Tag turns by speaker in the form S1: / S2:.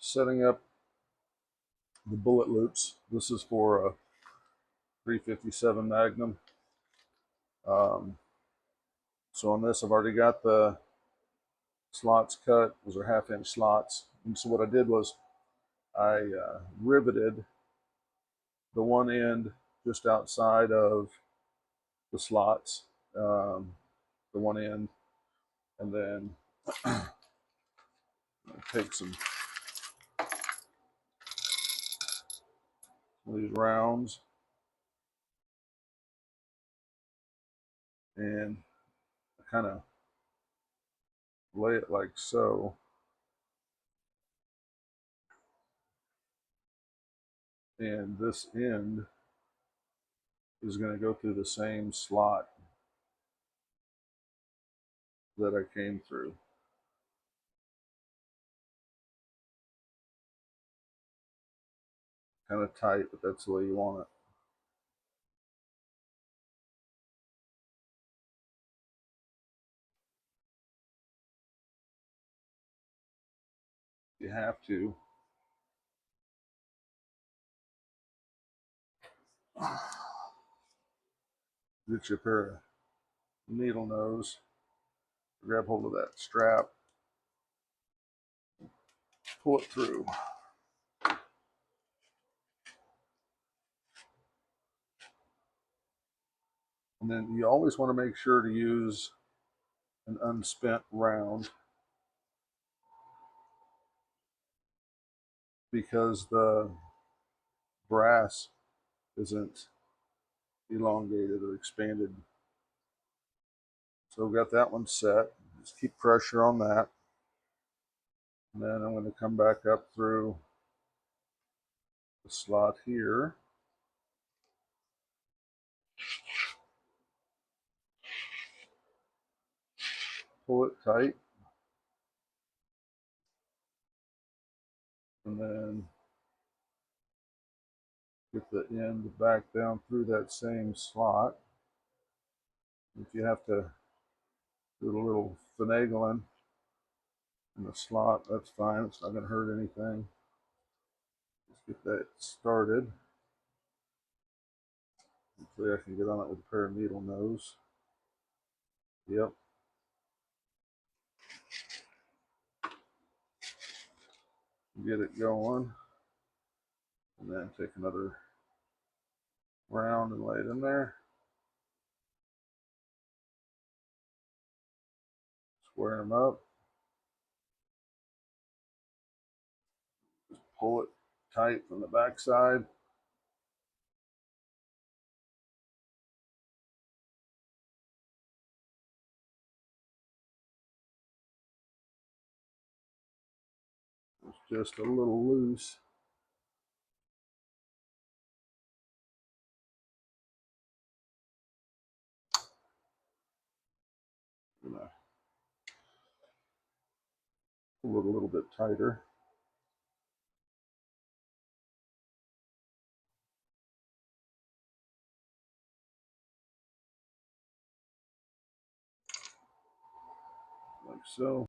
S1: setting up the bullet loops. This is for a 357 Magnum. So on this, I've already got the slots cut. Those are 1/2 inch slots. And so what I did was I riveted the one end just outside of the slots, the one end, and then take some of these rounds and kind of lay it like so. And this end is going to go through the same slot that I came through. Kind of tight, but that's the way you want it. You have to. Get your pair of needle nose, grab hold of that strap, pull it through. And then you always want to make sure to use an unspent round because the brass isn't elongated or expanded. So we've got that one set. Just keep pressure on that. And then I'm going to come back up through the slot here. Pull it tight. And then get the end back down through that same slot. If you have to do a little finagling in the slot, that's fine. It's not going to hurt anything. Let's get that started. Hopefully I can get on it with a pair of needle nose. Yep. Get it going. And then take another round and lay it in there. Square them up. Just pull it tight from the back side. It's just a little loose. I'm gonna pull it a little bit tighter. Like so.